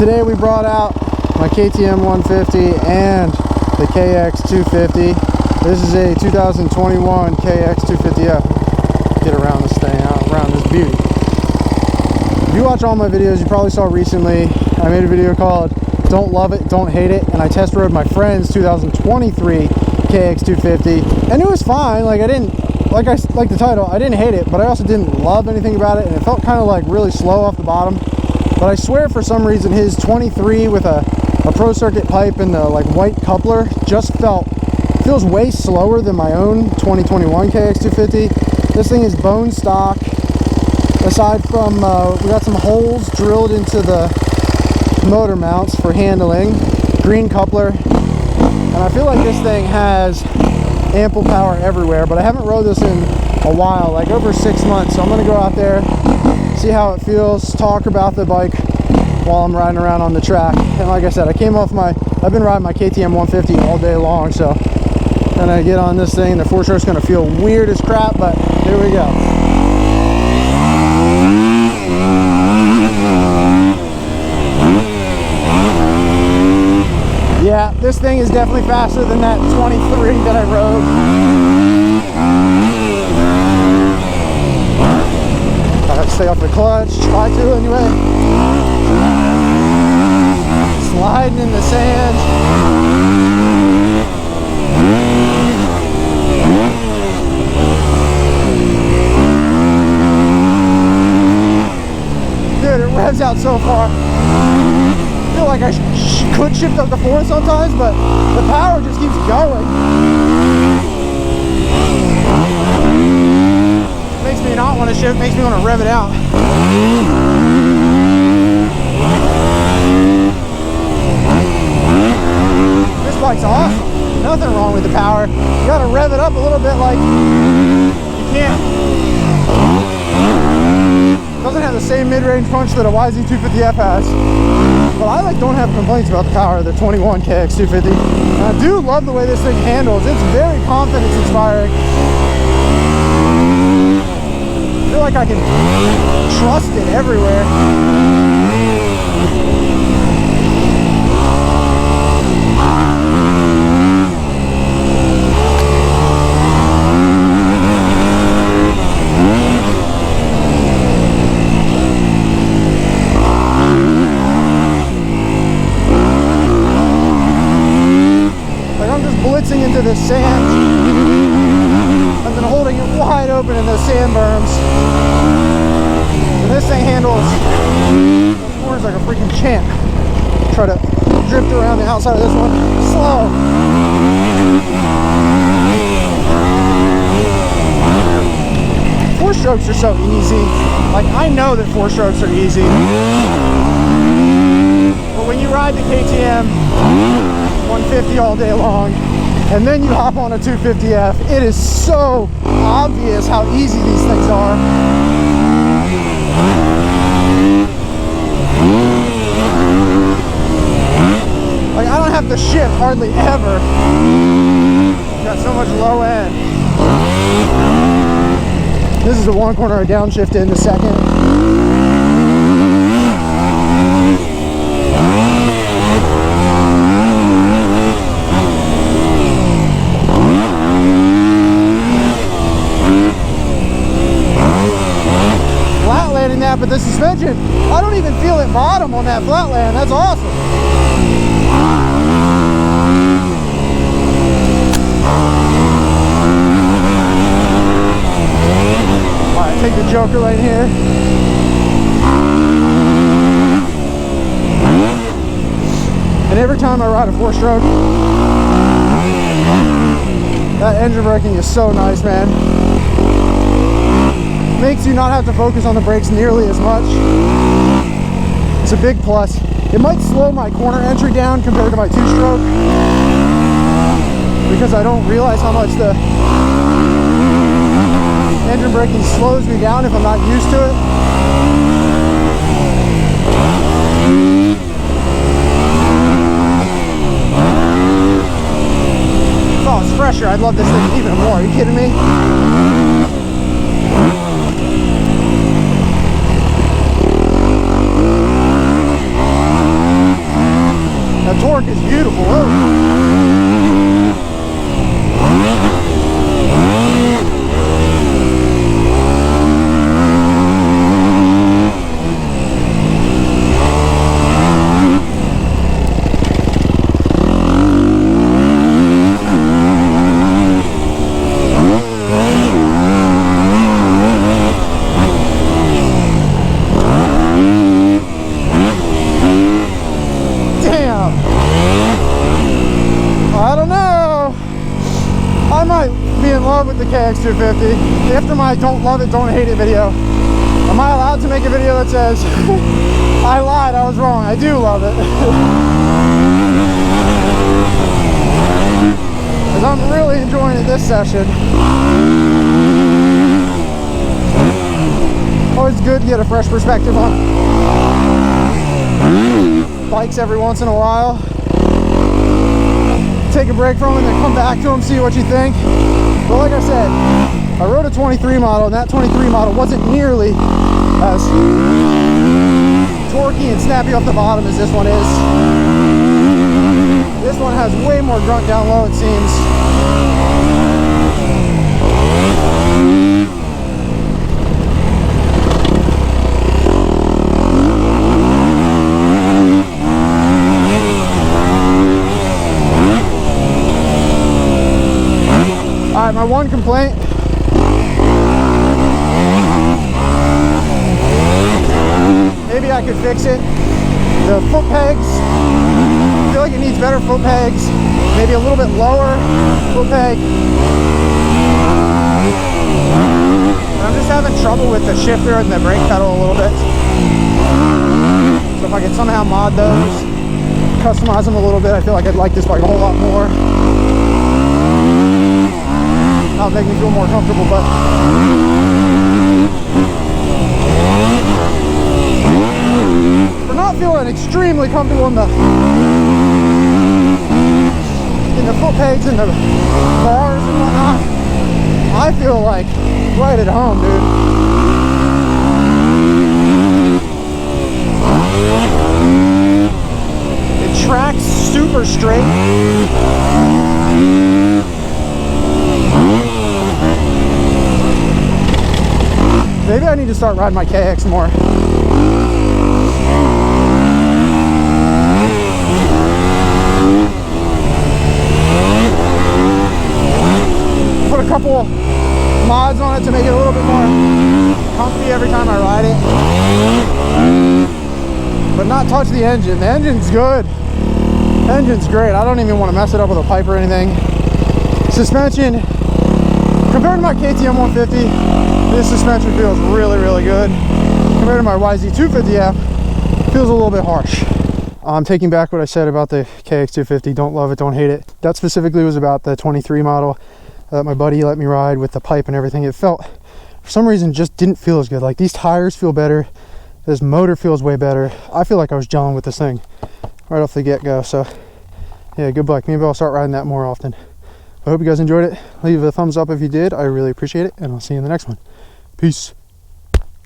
Today we brought out my KTM 150 and the KX250. This is a 2021 KX250F. Get around this thing, around this beauty. If you watch all my videos, you probably saw recently I made a video called Don't Love It, Don't Hate It, and I test rode my friend's 2023 KX250, and it was fine. Like, I didn't, like the title, I didn't hate it, but I also didn't love anything about it, and it felt kind of like really slow off the bottom. But I swear for some reason his 23 with a pro circuit pipe and the like white coupler just feels way slower than my own 2021 KX250. This thing is bone stock. Aside from, we got some holes drilled into the motor mounts for handling, green coupler, and I feel like this thing has ample power everywhere, but I haven't rode this in a while, like over 6 months, so I'm gonna go out there, see how it feels, talk about the bike while I'm riding around on the track. And like I said, I've been riding my KTM 150 all day long, so when I get on this thing, the four-stroke's gonna feel weird as crap, but here we go. Yeah, this thing is definitely faster than that 23 that I rode. I have to stay off the clutch, try to anyway. Sliding in the sand. Dude, it revs out so far. I feel like I could shift up to fourth sometimes, but the power just keeps going. Makes me not want to shift, makes me want to rev it out. This bike's awesome. Nothing wrong with the power. You gotta rev it up a little bit, like you can't. Doesn't have the same mid-range punch that a YZ250F has, but I don't have complaints about the power of the 21 KX250. And I do love the way this thing handles. It's very confidence inspiring. I feel like I can trust it everywhere. Blitzing into the sand and then holding it wide open in those sand berms. And this thing handles the corners like a freaking champ. Try to drift around the outside of this one. Slow. Four strokes are so easy. Like, I know that four strokes are easy. But when you ride the KTM 150 all day long, and then you hop on a 250F, it is so obvious how easy these things are. Like, I don't have to shift hardly ever. Got so much low end. This is the one corner I downshift in the second. But the suspension, I don't even feel it bottom on that flatland. That's awesome. Alright, take the Joker right here. And every time I ride a four-stroke, that engine braking is so nice, man. Makes you not have to focus on the brakes nearly as much. It's a big plus. It might slow my corner entry down compared to my two-stroke because I don't realize how much the engine braking slows me down if I'm not used to it. If I was fresher, I'd love this thing even more. Are you kidding me? torque is beautiful. Whoa. I might be in love with the KX250. After my don't love it, don't hate it video, am I allowed to make a video that says, I lied, I was wrong, I do love it? Because I'm really enjoying it this session. Always good to get a fresh perspective on bikes every once in a while. Take a break from them and then come back to them, see what you think. But like I said, I rode a 23 model, and that 23 model wasn't nearly as torquey and snappy off the bottom as this one is. This one has way more grunt down low, it seems. Alright, my one complaint. Maybe I could fix it. The foot pegs. I feel like it needs better foot pegs. Maybe a little bit lower foot peg. I'm just having trouble with the shifter and the brake pedal a little bit. So if I could somehow mod those, customize them a little bit, I feel like I'd like this bike a whole lot more. Not make me feel more comfortable, but for not feeling extremely comfortable in the foot pegs and the bars and whatnot, I feel like right at home, dude. It tracks super straight. Maybe I need to start riding my KX more. Put a couple mods on it to make it a little bit more comfy every time I ride it. But not touch the engine. The engine's good. The engine's great. I don't even want to mess it up with a pipe or anything. Suspension, compared to my KTM 150, this suspension feels really, really good. Compared to my YZ250F, feels a little bit harsh. I'm taking back what I said about the KX250. Don't love it, don't hate it. That specifically was about the 23 model that my buddy let me ride with the pipe and everything. It felt, for some reason, just didn't feel as good. Like, these tires feel better. This motor feels way better. I feel like I was gelling with this thing right off the get-go. So, yeah, good bike. Maybe I'll start riding that more often. I hope you guys enjoyed it. Leave a thumbs up if you did. I really appreciate it, and I'll see you in the next one. Peace.